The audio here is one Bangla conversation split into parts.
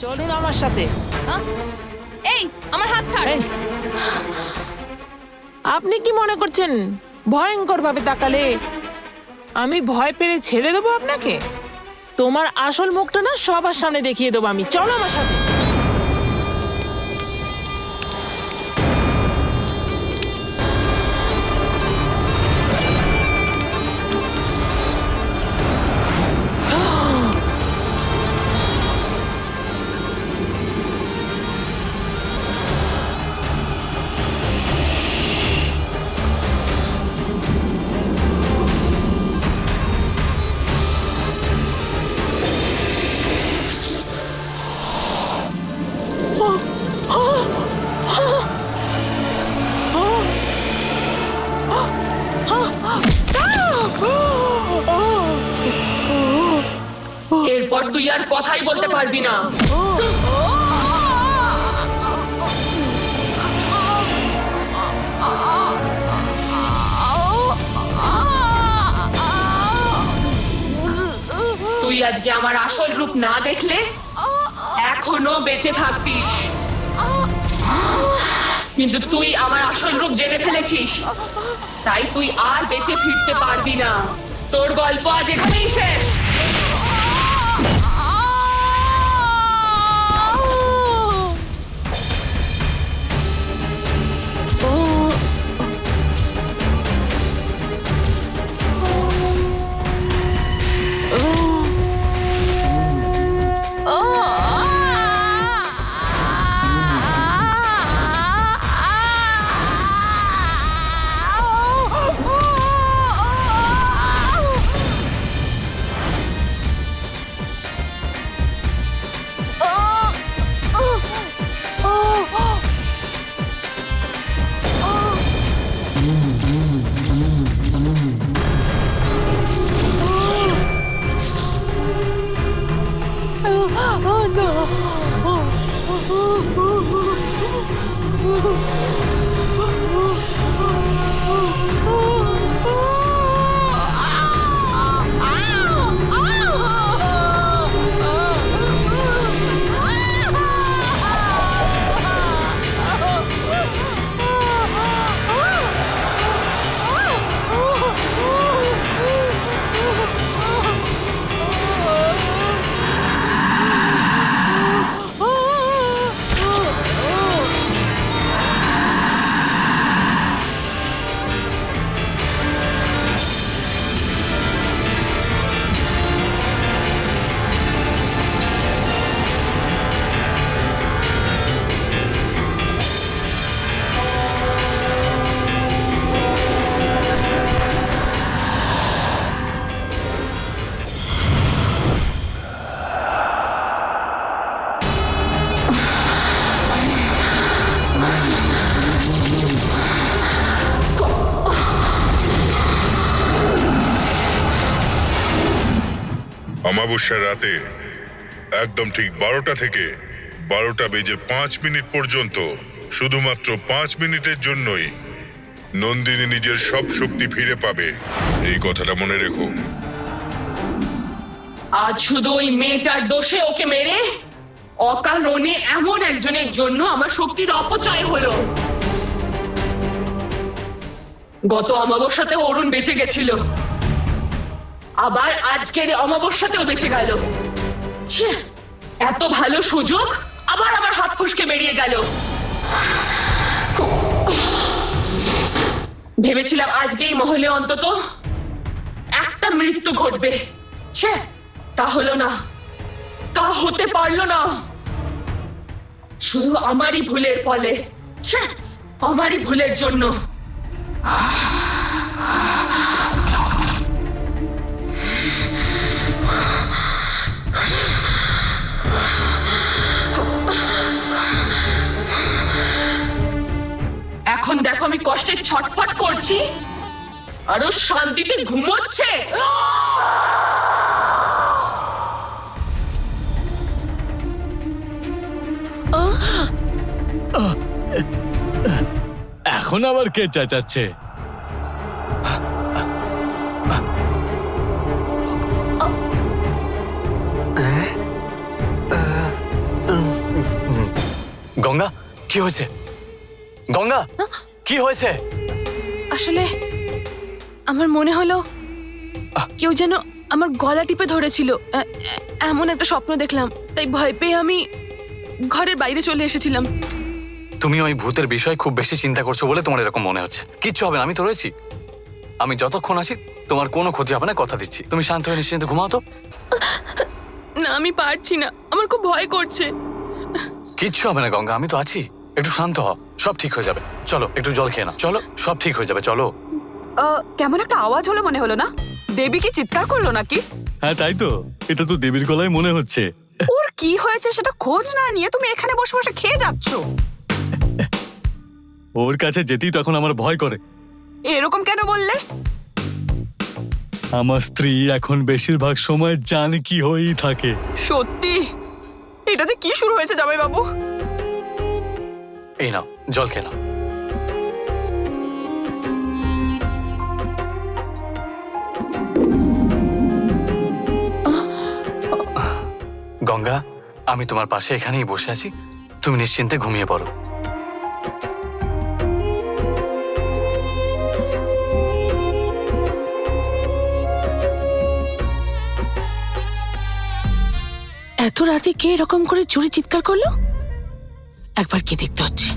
চলুন আমার সাথে। এই আমার হাত ছাড়। এই, আপনি কি মনে করছেন ভয়ঙ্কর ভাবে তাকালে আমি ভয় পেয়ে ছেড়ে দেবো আপনাকে? তোমার আসল মুখটা না সবার সামনে দেখিয়ে দেবো আমি। চলো আমার সাথে। এরপর তুই আর কথাই বলতে পারবি না। তুই আজকে আমার আসল রূপ না দেখলে এখনো বেঁচে থাকতিস, কিন্তু তুই আমার আসল রূপ জেনে ফেলেছিস, তাই তুই আর বেঁচে ফিরতে পারবি না। তোর গল্প আজ এখানেই শেষ। অমাবস্যার রাতে একদম ঠিক 12টা থেকে 12টা বেজে 5 মিনিট পর্যন্ত শুধুমাত্র 5 মিনিটের জন্যই নন্দিনী নিজের সব শক্তি ফিরে পাবে। এই কথাটা মনে রেখো। আজ শুধু ওই মেয়েটার দোষে ওকে মেরে অকারণে এমন একজনের জন্য আমার শক্তির অপচয় হলো। গত অমাবস্যাতে অরুণ বেঁচে গেছিল, আবার আজকের অমাবস্যাতেও বেঁচে গেল। ছি, এত ভালো সুযোগ আবার আমার হাত ফসকে বেরিয়ে গেল। ভেবেছিলাম আজকেই মহলে অন্তত একটা মৃত্যু ঘটবে। ছে, তা হলো না, তা হতে পারলো না। শুধু আমারই ভুলের ফলে, ছে, আমারই ভুলের জন্য। এখন দেখো আমি কষ্টে ছটফট করছি, আরো শান্তিতে ঘুমোচ্ছে। এখন আবার কে চেঁচাচ্ছে? গঙ্গা কি হয়েছে? গঙ্গা কি হয়েছে? আসলে আমার মনে হলো কেউ যেন আমার গলা টিপে ধরেছিল। এমন একটা স্বপ্ন দেখলাম, তাই ভয় পেয়ে আমি ঘরের বাইরে চলে এসেছিলাম। তুমি ওই ভূতের বিষয়ে খুব বেশি চিন্তা করছো বলে তোমার এরকম মনে হচ্ছে। কিচ্ছু হবে না, আমি তো রয়েছি। আমি যতক্ষণ আছি তোমার কোনো ক্ষতি হবে না, কথা দিচ্ছি। তুমি শান্ত হয়ে নিশ্চিন্তে ঘুমাও তো। না, আমি পারছি না, আমার খুব ভয় করছে। কিচ্ছু হবে না গঙ্গা, আমি তো আছি। একটু শান্ত হও, সব ঠিক হয়ে যাবে। চলো একটু জল খেয়ে নাও, চলো সব ঠিক হয়ে যাবে, চলো। কেমন একটা আওয়াজ হলো মনে হলো না? দেবী কি চিৎকার করলো নাকি? হ্যাঁ তাই তো, এটা তো দেবীর গলায় মনে হচ্ছে। ওর কি হয়েছে সেটা খোঁজ না নিয়ে তুমি এখানে বসে বসে খেয়ে যাচ্ছ। ওর কাছে যেতেই তখন আমার ভয় করে। এরকম কেন বললে? আমার স্ত্রী এখন বেশিরভাগ সময় জানকী হয়েই থাকে। সত্যি? এটা যে কি শুরু হয়েছে জামাই বাবু? এই নাও জল খেয়ে নাও। গঙ্গা, আমি তোমার পাশে এখানেই বসে আছি, তুমি নিশ্চিন্তে ঘুমিয়ে পড়ো। এত রাতে কে এরকম করে জোরে চিৎকার করলো? একবার কি দেখতে হচ্ছে।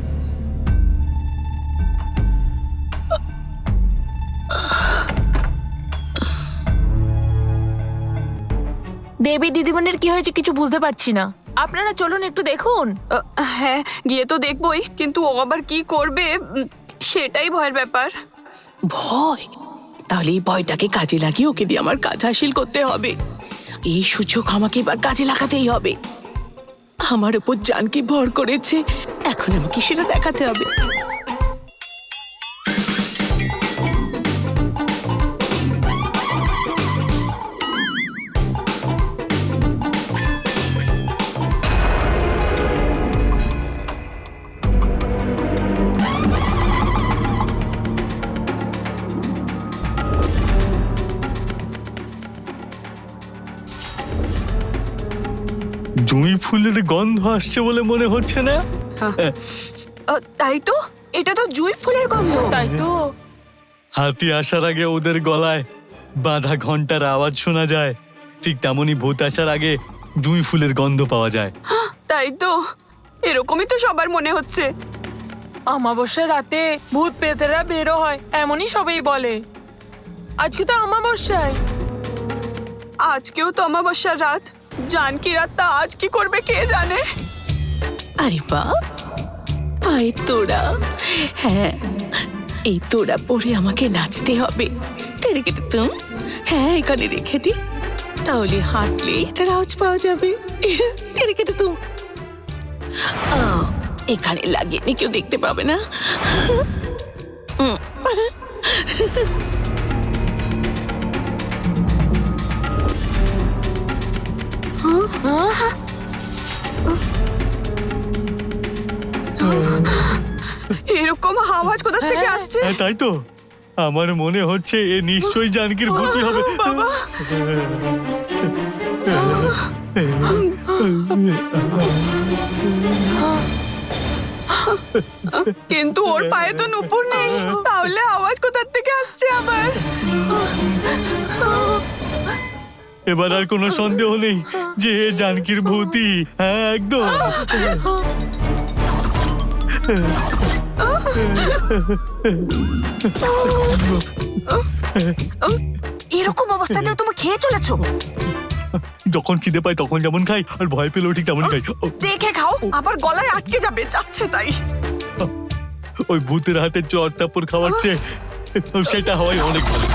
দেবী দিদিমণির কি হয়েছে কিছু বুঝতে পারছি না। আপনারা চলুন একটু দেখুন। হ্যাঁ, গিয়ে তো দেখবই, কিন্তু ও আবার কি করবে সেটাই ভয়ের ব্যাপার। ভয়? তাহলে এই ভয়টাকে কাজে লাগিয়ে ওকে দিয়ে আমার কাজ হাসিল করতে হবে। এই সুযোগ আমাকে এবার কাজে লাগাতেই হবে। আমার উপর জানকি ভর করেছে, এখন আমাকে সেটা দেখাতে হবে। জুঁই ফুলের গন্ধ আসছে বলে মনে হচ্ছে না? তাই তো, এটা তো জুঁই ফুলের গন্ধ। তাই তো। হাতি আসার আগে ওদের গলায় বাঁধা ঘন্টার আওয়াজ শোনা যায়, ঠিক তেমনই ভূত আসার আগে জুঁই ফুলের গন্ধ পাওয়া যায়। তাই তো, এরকমই তো সবার মনে হচ্ছে। অমাবস্যার রাতে ভূত পেতেরা বেরো হয়, এমনই সবাই বলে। আজকে তো অমাবস্যায়। আজকেও তো অমাবস্যার রাত। জানকি রাতটা আজ কি করবে কে জানে। আরে বাহ, আয় তোরা। হ্যাঁ, এই তোরা পরে আমাকে নাচতে হবে। তেরে কেটে তুম, হ্যাঁ এখানে রেখে দি, তাহলে হাঁটলে এটার আওয়াজ পাওয়া যাবে। তেরে কেটে তুম, এখানে লাগিয়ে নি, কেউ দেখতে পাবে না। এরকম আওয়াজ কোথা থেকে আসছে? হ্যাঁ তাই তো, আমার মনে হচ্ছে এ নিশ্চয়ই জানকীর ভূতই হবে। কিন্তু ওর পায়ে তো নুপুর নেই, তাহলে আওয়াজ কোথা থেকে আসছে আবার? এবার আর কোনো সন্দেহ নেই যে এ জানকীর ভূতই। হ্যাঁ একদম। এরকম অবস্থাতেও তুমি খেয়ে চলেছো? যখন খিদে পাই তখন যেমন খাই, আর ভয় পেলেও ঠিক তেমন খাই। দেখে খাও, আবার গলায় আটকে যাবে, যাচ্ছে তাই। ওই ভূতের হাতে চর তাপড় খাওয়ার চেয়ে সেটা হয় অনেক ভালো।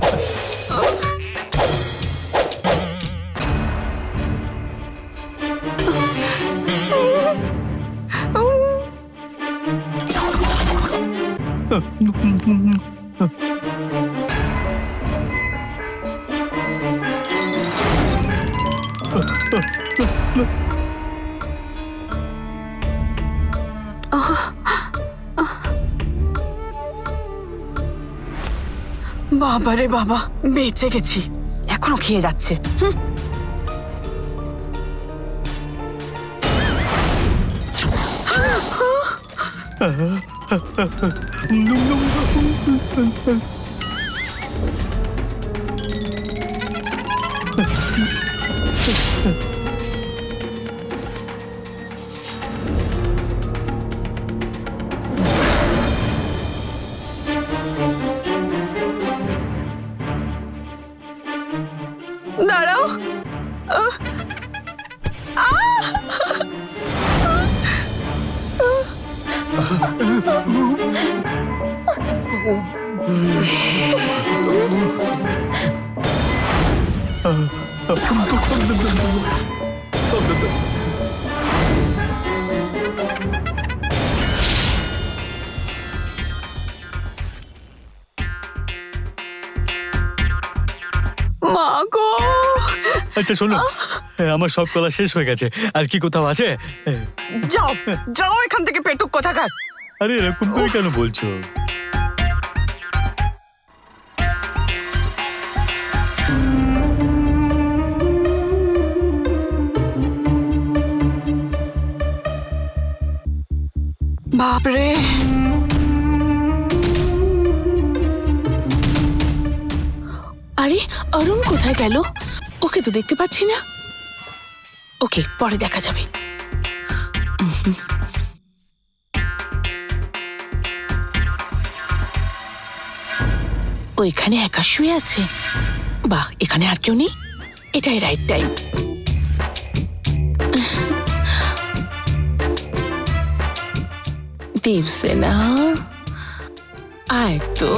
বাবা রে বাবা, বেঁচে গেছি, এখনো খেয়ে যাচ্ছে। দাঁড়াও। মা গো, আচ্ছা শোনো, আমার সব কলা শেষ হয়ে গেছে। আর কি কোথাও আছে? যাও যাও এখান থেকে, পেটুক কোথাকার। আরে এরকম করে কেন বলছো? বাপরে, আরে অরুণ কোথায় গেল? ওকে তো দেখতে পাচ্ছি না। ওকে পরে দেখা যাবে। ওইখানে একা শুয়ে আছে। বাহ, এখানে আর কেউ নেই, এটাই রাইট টাইম। দেবসেনা, আয় তো।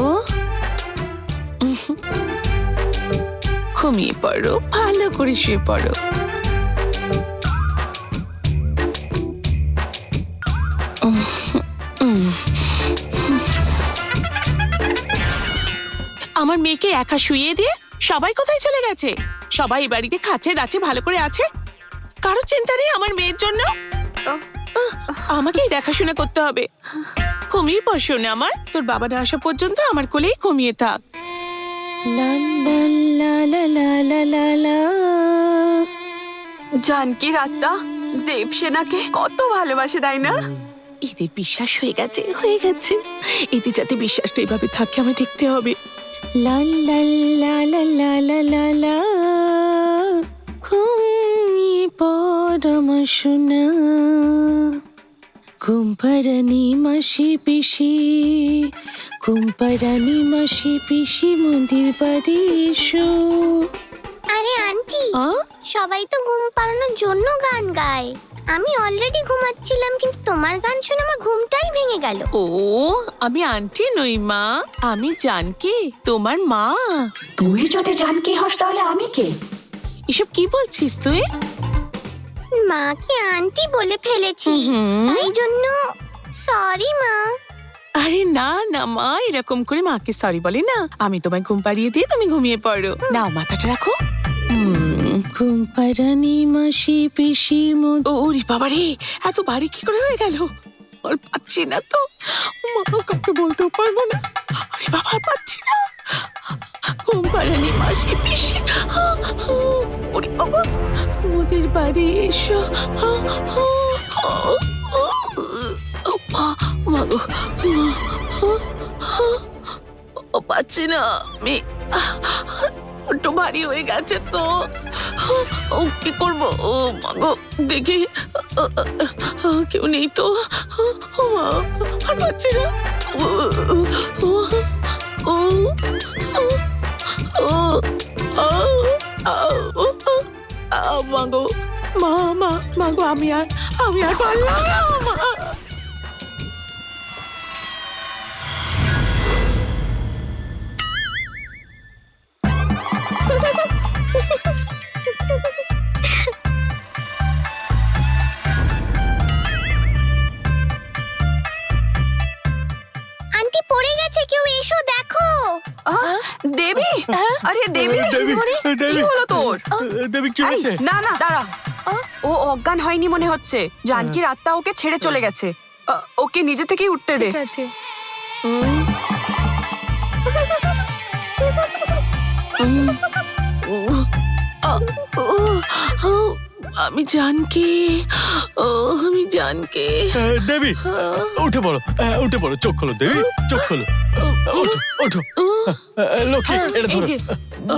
ঘুমিয়ে পড়ো, ভালো করে শুয়ে পড়ো। আমার মেয়েকে একা শুইয়ে দিয়ে সবাই কোথায় চলে গেছে? সবাই এই বাড়িতে খাচ্ছে দাচ্ছে, ভালো করে আছে, কারো চিন্তা নেই আমার মেয়ের জন্য। আমাকেই দেখাশোনা করতে হবে। ঘুমিয়ে পড় সোনা আমার, তোর বাবা না আসা পর্যন্ত আমার কোলেই ঘুমিয়ে থাক। লা লা লা লা লা লা লা লা। জানকীর আত্মা দেবসেনাকে কত ভালোবাসে, তাই না? এদের বিশ্বাস হয়ে গেছে, হয়ে গেছে। এদের যাতে বিশ্বাসটা এভাবে থাকে আমি দেখতে হবে। লা লা লা লা লা লা লা লা। ঘুমিয়ে পড় আমার সোনা, ঘুম পাড়ানি মাসি পিসি, ঘুম পাড়ানি মাসি পিসি মন্দির বাড়ি এসো। আরে আন্টি, আ? সবাই তো ঘুম পাড়ানোর জন্য গান গায়। আমি অলরেডি ঘুমাচ্ছিলাম, কিন্তু তোমার গান শুনে আমার ঘুমটাই ভেঙে গেল। ও, আমি আন্টি নই মা, আমি জানকি, তোমার মা। তুই যদি জানকি হস তাহলে আমি কে? এসব কি বলছিস তুই? মাকে আন্টি বলে ফেলেছি, তাই জন্য সরি মা। আরে না না মা, এরকম করে মাকে সরি বলে না। আমি তোমায় ঘুম পাড়িয়ে দিয়ে তুমি ঘুমিয়ে পড়ো। নাও মাথাটা রাখো। ঘুম পাড়ানি মাসি পিসি ওরে বাবা রে, এত বাড়ি কি করে হয়ে গেল? আর পাচ্ছি না তো, মা কাউকে বলতেও পারবো না। আরে বাবা, আর পাচ্ছি না। ঘুম পাড়ানি মাসি পিসি, ওরে বাবা, ওদের বাড়ি এসো। মা গো, পাচ্ছি না আমি, একটু ভারী হয়ে গেছে তো। ও কি করবো? ও মা গো, দেখি কেউ নেই তো। ও মা, আর পাচ্ছি না। মা গো, মা গো, আমি আর পারলাম না মা। আন্টি পড়ে গেছে, কেউ এসো দেখো। দেবী, আরে দেবী, কি হলো তোর? দেবী কি এই, হয়েছে? না না দাঁড়া, ও অজ্ঞান হয়নি মনে হচ্ছে। জানকীর আত্মা ওকে ছেড়ে চলে গেছে। ওকে নিজে থেকেই উঠতে দে। ঠিক আছে। আমি জানকি। ও আমি জানকি। দেবী উঠে পড়ো, উঠে পড়ো, চোখ খোলো দেবী, চোখ খোলো, ওঠো ওঠো। লক্ষ্মী এটা এই ধরো। যে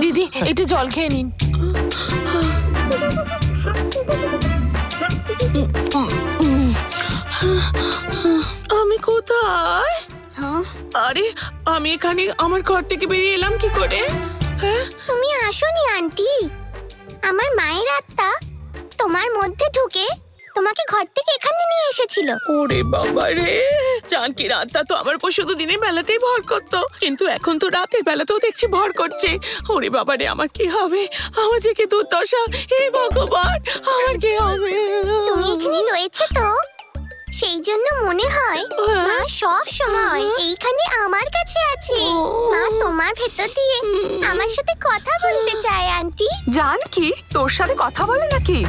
দিদি একটু জল খেয়ে নিন। আমি কোথায়? হ্যাঁ? আরে আমি এখানে আমার ঘর থেকে বেরিয়ে এলাম কি করে? হ্যাঁ তুমি আসোনি আন্টি। আমার মায়ের আত্মা তোমার মধ্যে ঢুকে তোমাকে ঘর থেকে এখানে নিয়ে এসেছিল। ওরে বাবা রে, জানকির আত্মা তো আমার উপর শুধু দিনের বেলাতেই ভর করতো, কিন্তু এখন তো রাতের বেলাতেও দেখছি ভর করছে। ওরে বাবা রে, আমার কি হবে? আমার যে কি দুর্দশা, হে ভগবান, আমার কি হবে? তুমি এখানে রয়েছে তো, সেই জন্য মনে হয় মা সব সময় এইখানে আমার কাছে আছে। মা তোমার ভেতর দিয়ে আমার সাথে কথা বলতে চায় আন্টি। জানকি তোর সাথে কথা বলে নাকি?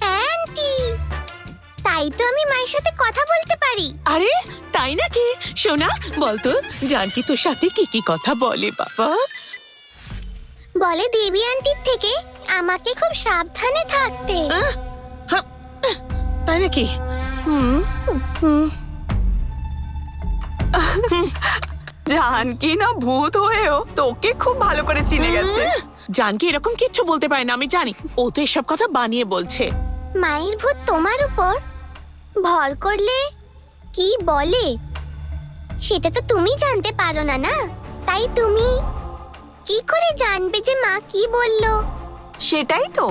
হ্যাঁ আন্টি, তাই তো আমি মায়ের সাথে কথা বলতে পারি। আরে তাই নাকি? সোনা বলতো, জানকি তোর সাথে কি কি কথা বলে বাবা? বলে দেবী আন্টির থেকে আমাকে খুব সাবধানে থাকতে। হ্যাঁ, তাই নাকি? জানকি না ভূত হয়েও তোকে খুব ভালো করে চিনে গেছে। জানকি এরকম কিচ্ছু বলতে পারে না, আমি জানি। ও তো এসব কথা বানিয়ে বলছে। মায়ের ভূত তোমার উপর ভর করলে কি বলে সেটা তো তুমি জানতে পারো না, না? তাই তুমি কি করে জানবে যে মা কি বললো? সেটাই তো,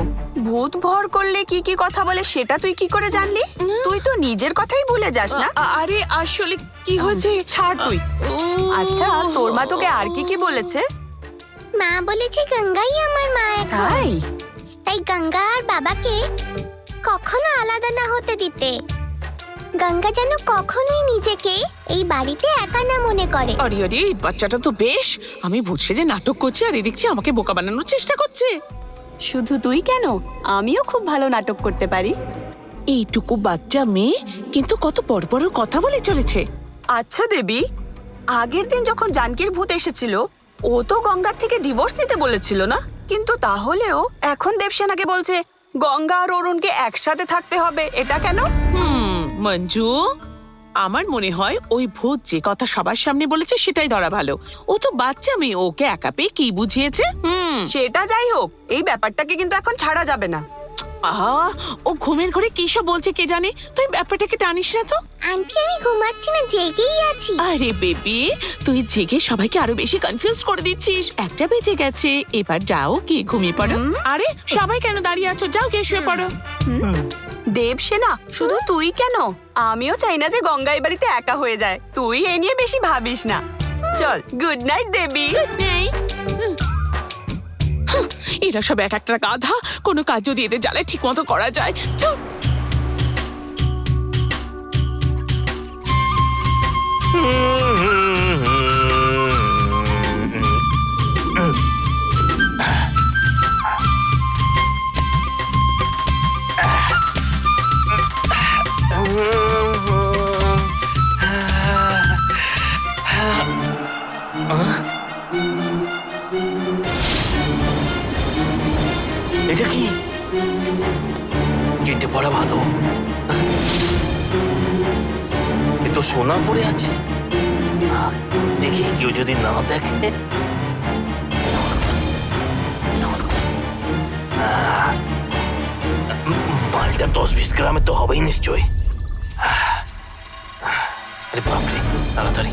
ভূত ভর করলে কি কি কথা বলে সেটা তুই কি করে জানলি? তুই তো নিজের কথাই ভুলে যাস না। আরে আসলে কি হয়েছে? ছাড় তুই। আচ্ছা তোর মা তোকে আর কি কি বলেছে? মা বলেছে গঙ্গাই আমার মা এখন। তাই? তাই গঙ্গা আর বাবাকে কখনো আলাদা না হতে দিতে। গঙ্গা যেন কখনোই নিজেকে এই বাড়িতে একা না মনে করে। আরে আরে, এই বাচ্চাটা তো বেশ, আমি বুঝছে যে নাটক করছে আর এদিকছি আমাকে বোকা বানানোর চেষ্টা করছে। শুধু তুই কেন, আমিও খুব ভালো নাটক করতে পারি। এইটুকু বাচ্চা মেয়ে কিন্তু কত বড় বড় কথা বলে চলেছে। আচ্ছা দেবী, আগের দিন যখন জানকির ভূত এসেছিল ও তো গঙ্গার থেকে ডিভোর্স নিতে বলেছিল না? কিন্তু তাহলেও এখন দেবসেনাকে বলছে গঙ্গা আর অরুণকে একসাথে থাকতে হবে, এটা কেন? মঞ্জু, আমার মনে হয় ওই ভূত যে কথা সবার সামনে বলেছে সেটাই ধরা ভালো। ও তো বাচ্চা মেয়ে, ওকে একা পেয়ে কি বুঝিয়েছে? সেটা যাই হোক, এই ব্যাপারটাকে কিন্তু এখন ছাড়া যাবে না। ও ঘুমের ঘরে কি সব বলছে কে জানে, তুই ব্যাপারটাকে টানিস না তো। আন্টি আমি ঘুমাচ্ছি না, জেগেই আছি। আরে বেবি, তুই জেগে সবাইকে আরো বেশি কনফিউজ করে দিচ্ছিস। 1টা বেজে গেছে, এবার যাও কি ঘুমিয়ে পড়ো। আরে সবাই কেন দাঁড়িয়ে আছো, যাও গিয়ে শুয়ে পড়ো। দেবসেনা, শুধু তুই কেন, আমিও চাই না যে গঙ্গা এই বাড়িতে একা হয়ে যায়। তুই এ নিয়ে বেশি ভাবিস না। চল, গুড নাইট দেবী। এরা সব এক একটা গাধা, কোনো কাজ যদি এদের জ্বালায় ঠিক মতো করা যায়। চল। এটা কি? কেটে পড়া ভালো, এ তো সোনা পড়ে আছে। দেখি কেউ যদি না দেখে। মালটা 10-20 গ্রামে তো হবেই নিশ্চয়। আরে বাপরে, তাড়াতাড়ি।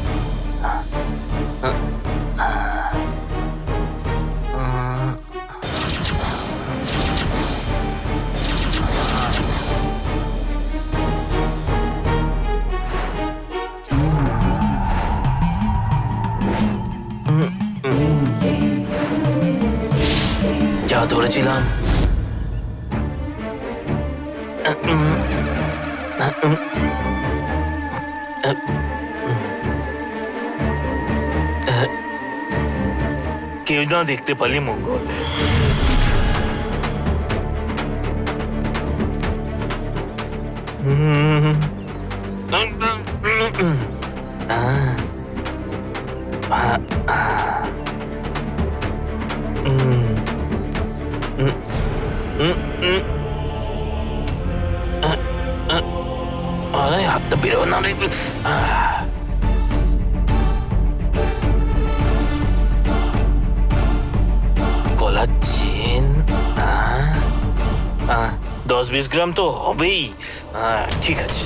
যা ধরেছিলাম। কেউ না দেখতে পারলে মঙ্গল। আরে হাতটা বেরো না রে। গলার চেন 10-20 গ্রাম তো হবেই। ঠিক আছে।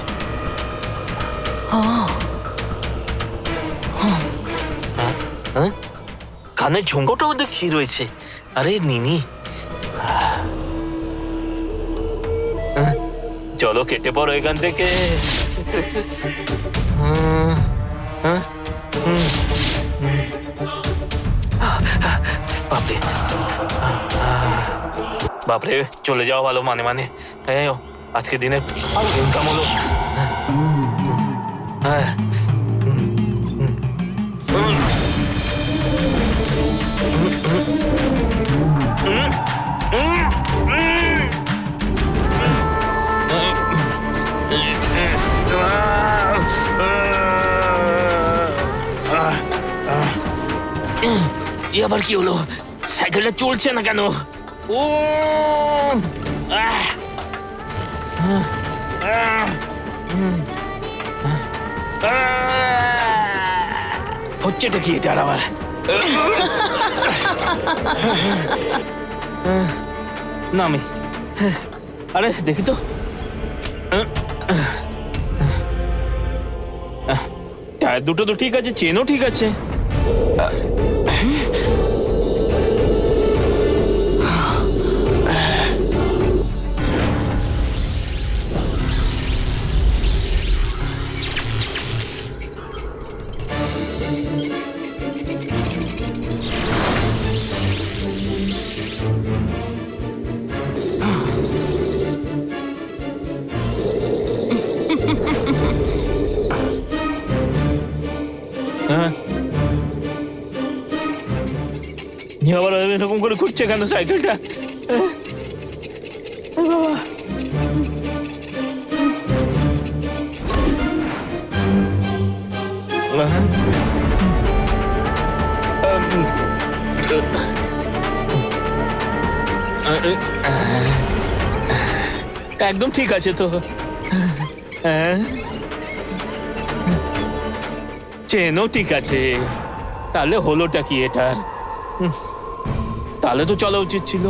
কানের ঝুমকোটাও দেখছি রয়েছে। আরে নিনি, চলো কেটে পড়ো এখান থেকে। বাপরে বাপরে, চলে যাও ভালো। মানে মানে আজকে দিনের ইনকাম হলো। এ আবার কি হলো? সাইকেলটা চলছে না কেন? ও হচ্ছেটা কি এটা আবার? নামি, আরে দেখি তো। টায়ার দুটো তো ঠিক আছে, চেনও ঠিক আছে। আবার এরকম করে ঘুরছে কেন সাইকেলটা? একদম ঠিক আছে তো। চেনও ঠিক আছে। তাহলে হলোটা কি এটার? তাহলে তো চলা উচিত ছিল।